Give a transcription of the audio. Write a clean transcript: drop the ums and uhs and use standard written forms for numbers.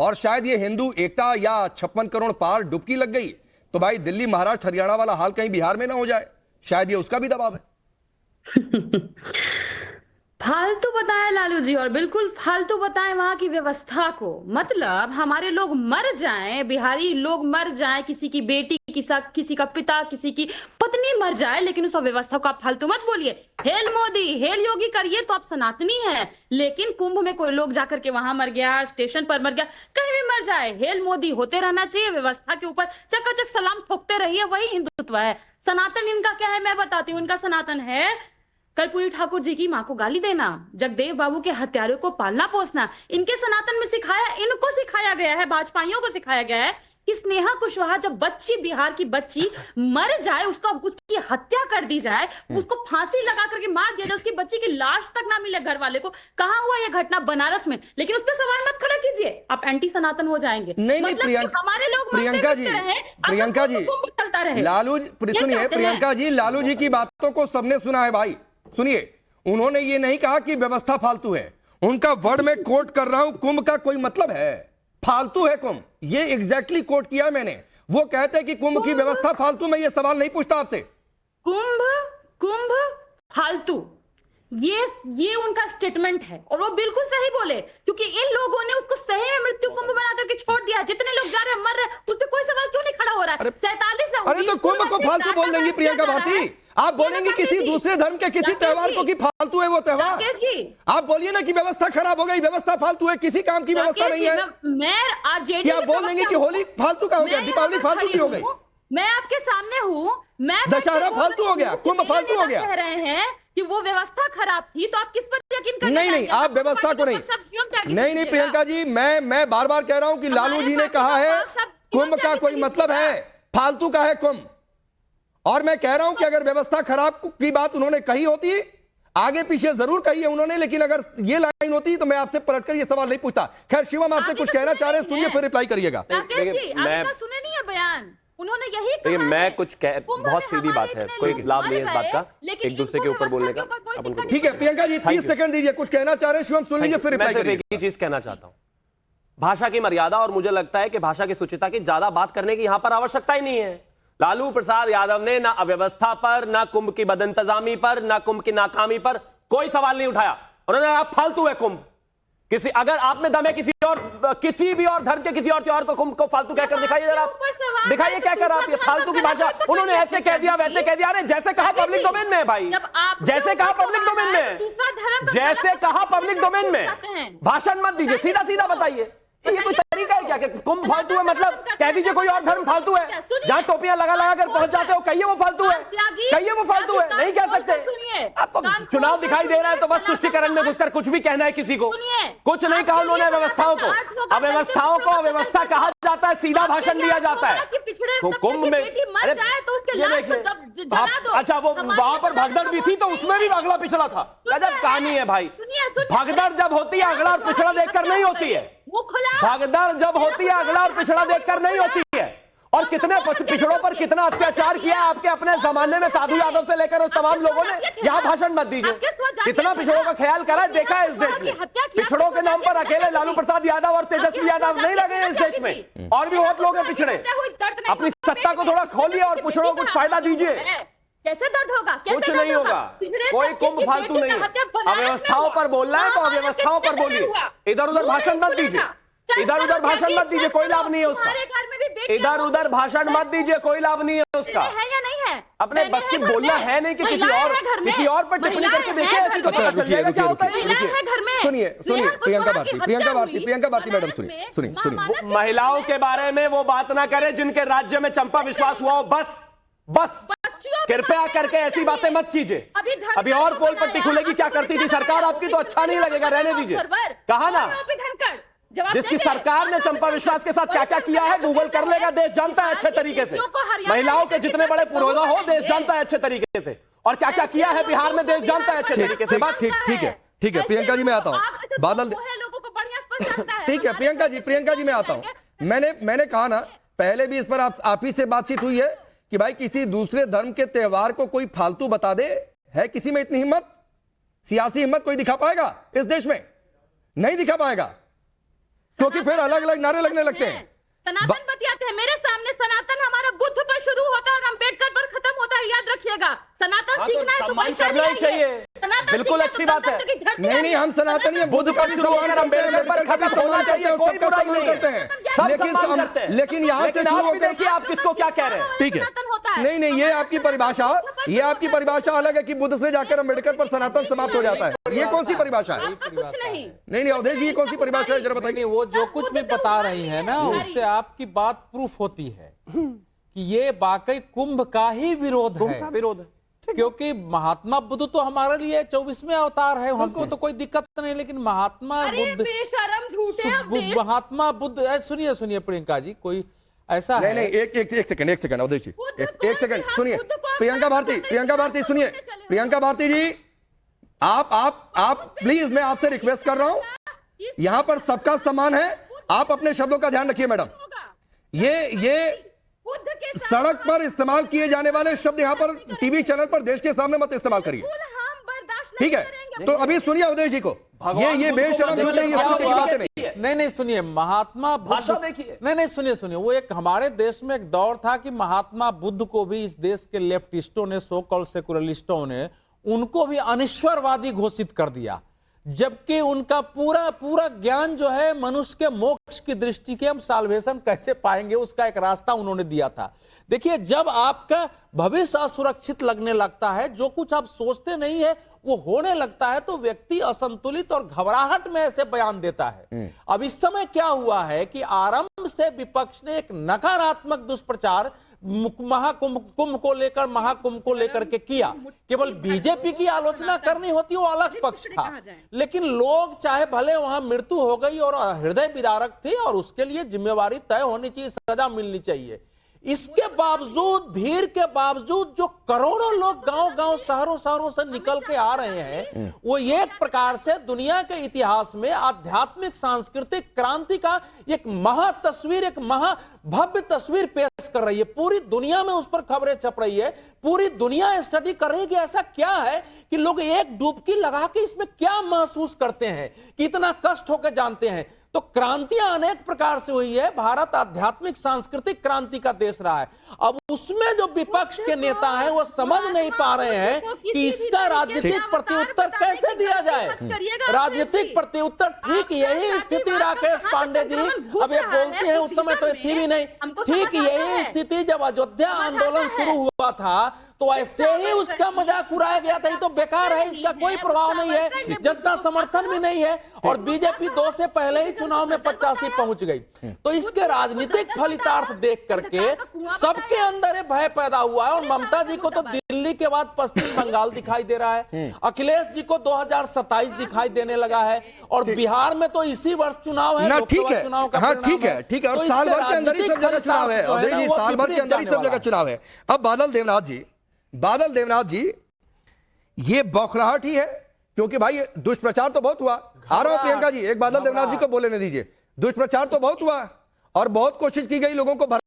और शायद ये हिंदू एकता या 56 करोड़ पार डुबकी लग गई तो भाई दिल्ली महाराष्ट्र हरियाणा वाला हाल कहीं बिहार में ना हो जाए, शायद ये उसका भी दबाव है। फालतू बताया लालू जी, और बिल्कुल फालतू बताएं वहां की व्यवस्था को। मतलब हमारे लोग मर जाएं, बिहारी लोग मर जाएं, किसी की बेटी, किसी का पिता, किसी की पत्नी मर जाए, लेकिन उस व्यवस्था को आप फालतू मत बोलिए। हेल मोदी, हेल योगी करिए तो आप सनातनी हैं, लेकिन कुंभ में कोई लोग जाकर के वहां मर गया, स्टेशन पर मर गया, कहीं भी मर जाए, हेल मोदी होते रहना चाहिए। व्यवस्था के ऊपर चकाचक सलाम ठोकते रहिए, वही हिंदुत्व है। सनातन इनका क्या है मैं बताती हूँ। इनका सनातन है कर्पूरी ठाकुर जी की मां को गाली देना, जगदेव बाबू के हत्यारों को पालना पोसना। इनके सनातन में इनको सिखाया गया है, भाजपाइयों को सिखाया गया है कि स्नेहा कुशवाहा जब बच्ची, बिहार की बच्ची मर जाए, उसकी हत्या कर दी जाए, उसको फांसी लगा करके मार दिया जाए, उसकी बच्ची की लाश तक ना मिले घर वाले को। कहां हुआ यह घटना? बनारस में। लेकिन उस पर सवाल मत खड़ा कीजिए, आप एंटी सनातन हो जाएंगे। नहीं मतलब हमारे लोग प्रियंका जी, प्रियंका जी, चलता रहे। लालू, सुनिए प्रियंका जी, लालू जी की बातों को सबने सुना है भाई। सुनिए, उन्होंने ये नहीं कहा कि व्यवस्था फालतू है, उनका वर्ड में कोट कर रहा हूं, कुंभ का कोई मतलब है, फालतू है कुंभ, ये एग्जैक्टली कोट किया है मैंने। वो कहते हैं कि कुंभ की व्यवस्था फालतू, मैं ये सवाल नहीं पूछता आपसे। कुंभ फालतू, ये उनका स्टेटमेंट है, और वो बिल्कुल सही बोले, क्योंकि इन लोगों ने उसको सही में मृत्यु कुंभ बना करके छोड़ दिया। जितने लोग जा रहे हैं, मर रहे हैं, उस पर कोई सवाल क्यों नहीं खड़ा हो रहा है? 47 अरे तो कुंभ को फालतू बोल देंगी प्रियंका भारती? आप बोलेंगे किसी दूसरे धर्म के किसी त्योहार को कि फालतू है वो त्योहार? आप बोलिए ना कि व्यवस्था खराब हो गई, व्यवस्था फालतू है, किसी काम की व्यवस्था नहीं है। मैं आप बोल देंगे कि होली फालतू का हो गया, दीपावली फालतू की हो गई? मैं आपके सामने हूँ, मैं दशहरा फालतू हो गया, कुंभ फालतू हो गया। कह रहे हैं कि वो व्यवस्था खराब थी, तो आप किस पर यकीन करते हैं? नहीं, आप व्यवस्था को नहीं प्रियंका जी, मैं बार बार कह रहा हूं कि लालू जी ने कहा है कुंभ का कोई मतलब है, फालतू का है कुंभ। और मैं कह रहा हूं कि अगर व्यवस्था खराब की बात उन्होंने कही होती, आगे पीछे जरूर कही है उन्होंने, लेकिन अगर ये लाइन होती तो मैं आपसे पलटकर ये सवाल नहीं पूछता। खैर शिवम, आपसे कुछ कहना चाह रहे हैं, सुनिए फिर रिप्लाई करिएगा। सुने नहीं है बयान, उन्होंने यही कहा। मैं कुछ बहुत सीधी बात है, कोई लाभ नहीं है इस बात का, एक दूसरे के ऊपर बोलने का। ठीक है प्रियंका जी, 30 सेकंड दीजिए, कुछ कहना चाह रहे हैं शिवम, सुन लीजिए फिर रिप्लाई करिए। एक ही चीज कहना चाहता हूं, भाषा की मर्यादा, और मुझे लगता है कि भाषा की सुचिता की ज्यादा बात करने की यहां पर आवश्यकता ही नहीं है। लालू प्रसाद यादव ने ना अव्यवस्था पर, ना कुंभ की बदइंतजामी पर, ना कुंभ की नाकामी पर कोई सवाल नहीं उठाया। उन्होंने कहा फालतू है कुंभ। अगर आप में दम है किसी भी और धर्म के किसी और त्योहार को कुंभ को फालतू कहकर दिखाइए जरा, दिखाइए क्या कर आप, ये फालतू की भाषा। उन्होंने ऐसे कह दिया, वैसे कह दिया। अरे जैसे कहा पब्लिक डोमेन में है भाई, जैसे कहा पब्लिक डोमेन में, जैसे कहा पब्लिक डोमेन में, भाषण मत दीजिए, सीधा सीधा बताइए। ये कोई तरीका है क्या कि कुंभ फालतू है? मतलब कह दीजिए कोई और धर्म फालतू है, जहां टोपियां लगा लगा कर पहुंच जाते हो, कहिए वो फालतू है, कहिए वो फालतू है, नहीं कह सकते। आपको चुनाव दिखाई दे रहा है तो बस तुष्टिकरण में घुसकर कुछ भी कहना है किसी को। कुछ नहीं कहा उन्होंने व्यवस्थाओं को, अव्यवस्थाओं को अव्यवस्था कहा जाता है, सीधा भाषण दिया जाता है। कुंभ में अरे अच्छा, वो वहां पर भगदड़ भी थी तो उसमें भी अगला पिछड़ा था। गजब कहानी है भाई। भगदड़ जब होती है अगला और पिछड़ा देखकर नहीं होती है, भगदड़ जब होती है अगला और पिछड़ा देखकर नहीं होती है। और कितने पिछड़ों पर कितना अत्याचार किया आपके अपने जमाने में, साधु यादव से लेकर उस तमाम लोगों ने। यहाँ भाषण मत दीजिए, कितना पिछड़ों का ख्याल करा है, देखा है इस देश में। पिछड़ों के नाम पर अकेले लालू प्रसाद यादव और तेजस्वी यादव नहीं लगे हैं इस देश में, और भी बहुत लोग हैं पिछड़े। अपनी सत्ता को थोड़ा खोलिए और पिछड़ों को कुछ फायदा दीजिए। कैसे दर्द होगा? कुछ नहीं होगा, कोई कुंभ फालतू नहीं है। अव्यवस्थाओं पर बोलना है तो अव्यवस्थाओं पर बोलिए, इधर उधर भाषण मत दीजिए, इधर उधर भाषण मत दीजिए, कोई लाभ नहीं है उसका। इधर उधर भाषण मत दीजिए, कोई लाभ नहीं है उसका। है या नहीं है? अपने बस की बोलना है नहीं कि किसी और पर टिप्पणी करके देखिए, ऐसी तो पता चल जाएगा क्या होता है। सुनिए प्रियंका भारती मैडम, सुनिए। महिलाओं के बारे में वो बात ना करें जिनके राज्य में चंपा विश्वास हुआ हो, बस कृपया करके ऐसी बातें मत कीजिए। अभी और पोल पट्टी खुलेगी, क्या करती थी सरकार आपकी, तो अच्छा नहीं लगेगा, रहने दीजिए। कहा ना, जिसकी सरकार ने चंपा विश्वास के साथ क्या क्या किया है गूगल कर लेगा, देश जानता है अच्छे तरीके से। महिलाओं के जितने बड़े पुरोधा हो देश जानता है अच्छे तरीके से, और क्या क्या किया है बिहार में देश जानता है अच्छे तरीके से। बात ठीक है प्रियंका जी, मैं आता हूँ बादल। ठीक है प्रियंका जी मैं आता हूँ। मैंने कहा ना पहले भी, इस पर आप ही से बातचीत हुई है कि भाई किसी दूसरे धर्म के त्योहार को कोई फालतू बता दे, है किसी में इतनी हिम्मत? सियासी हिम्मत कोई दिखा पाएगा इस देश में? नहीं दिखा पाएगा। क्योंकि फिर अलग अलग नारे लगने लगते हैं। सनातन बतियाते हैं मेरे सामने। सनातन हमारा बुद्ध पर शुरू होता है और अम्बेडकर पर खत्म होता है, याद रखिएगा। सनातन सीखना है तो परेशानी आई है। बिल्कुल अच्छी बात है। नहीं, हम सनातनी हैं, बुद्ध का भी सम्मान करते हैं, अम्बेडकर का भी सम्मान करते हैं, कोई बुराई नहीं करते हैं, लेकिन यहाँ से आप देखिए आप किसको क्या कह रहे हैं। ठीक है, नहीं, ये आपकी परिभाषा अलग है कि बुद्ध से जाकर अम्बेडकर पर सनातन समाप्त हो जाता है। ये कौन सी परिभाषा है? कुछ नहीं, अवधेश जी, ये कौन सी परिभाषा है, जरा बताइए। वो जो कुछ भी बता रही है ना, उससे आपकी बात प्रूफ होती है कि ये वाकई कुंभ का ही विरोध है। क्योंकि महात्मा बुद्ध तो हमारे लिए 24वें अवतार है, हमको तो कोई दिक्कत नहीं, लेकिन महात्मा बुद्ध, बेशरम झूठे महात्मा बुद्ध, सुनिए प्रियंका जी, कोई ऐसा है? नहीं, एक सेकंड अवधेश जी, एक सेकंड सुनिए। प्रियंका भारती सुनिए। प्रियंका भारती जी, आप प्लीज, मैं आपसे रिक्वेस्ट कर रहा हूं, यहां पर सबका सम्मान है, आप अपने शब्दों का ध्यान रखिए मैडम। ये सड़क पर इस्तेमाल किए जाने वाले शब्द यहां पर टीवी चैनल पर देश के सामने मत इस्तेमाल करिए, ठीक है? तो अभी सुनिए अवधेश जी को, ये बेशरम झूठे ये बातें नहीं। नहीं, सुनिए, महात्मा भाषा बुद्ध, देखिए। नहीं, सुनिए, वो एक हमारे देश में एक दौर था कि महात्मा बुद्ध को भी इस देश के लेफ्टिस्टों ने, सो कॉल्ड सेकुलरिस्टों ने, उनको भी अनिश्वरवादी घोषित कर दिया, जबकि उनका पूरा ज्ञान जो है मनुष्य के मोक्ष की दृष्टि के, हम साल्वेशन कैसे पाएंगे, उसका एक रास्ता उन्होंने दिया था। देखिए, जब आपका भविष्य असुरक्षित लगने लगता है, जो कुछ आप सोचते नहीं है वो होने लगता है, तो व्यक्ति असंतुलित और घबराहट में ऐसे बयान देता है। अब इस समय क्या हुआ है कि आरंभ से विपक्ष ने एक नकारात्मक दुष्प्रचार महाकुंभ को लेकर, महाकुंभ को लेकर के किया। केवल बीजेपी की आलोचना करनी होती, वो अलग पक्ष था, लेकिन लोग चाहे भले वहां मृत्यु हो गई और हृदय विदारक थे और उसके लिए जिम्मेवारी तय होनी चाहिए, सजा मिलनी चाहिए। इसके बावजूद, भीड़ के बावजूद, जो करोड़ों लोग गांव-गांव, शहरों से निकल के आ रहे हैं, वो एक प्रकार से दुनिया के इतिहास में आध्यात्मिक सांस्कृतिक क्रांति का एक महातस्वीर, एक महाभव्य तस्वीर पेश कर रही है। पूरी दुनिया में उस पर खबरें छप रही है, पूरी दुनिया स्टडी कर रही है कि ऐसा क्या है कि लोग एक डुबकी लगा के इसमें क्या महसूस करते हैं, कितना कष्ट होकर जानते हैं। तो क्रांतियां अनेक प्रकार से हुई है, भारत आध्यात्मिक सांस्कृतिक क्रांति का देश रहा है। अब उसमें जो विपक्ष के नेता हैं वो समझ नहीं पा रहे हैं कि इसका राजनीतिक प्रत्युत्तर कैसे दिया जाए। राजनीतिक प्रत्युत्तर, ठीक यही स्थिति राकेश पांडे जी अब ये बोलते हैं, उस समय तो ये थी भी नहीं, ठीक यही स्थिति जब अयोध्या आंदोलन शुरू हुआ था तो ऐसे ही उसका मजाक उड़ाया गया था। ये तो बेकार है, इसका कोई प्रभाव नहीं है, जनता समर्थन भी नहीं है, और बीजेपी 2 से पहले ही चुनाव में 85 पहुंच गई। तो इसके राजनीतिक फलितार्थ देख करके सबके अंदर ये भय पैदा हुआ है। और ममता जी को तो दिल्ली के बाद पश्चिम बंगाल दिखाई दे रहा है, अखिलेश जी को 2027 दिखाई देने लगा है, और बिहार में तो इसी वर्ष चुनाव है, लोकसभा चुनाव का। हाँ, ठीक है, और साल भर के अंदर ही सब जगह चुनाव है, साल भर के अंदर ही सब जगह चुनाव है। अब बादल देवनाथ जी, ये बौखलाहट ही है, क्योंकि भाई दुष्प्रचार तो बहुत हुआ। आ रहा हूं प्रियंका जी, एक बादल देवनाथ जी को बोलने दीजिए। दुष्प्रचार तो बहुत हुआ और बहुत कोशिश की गई लोगों को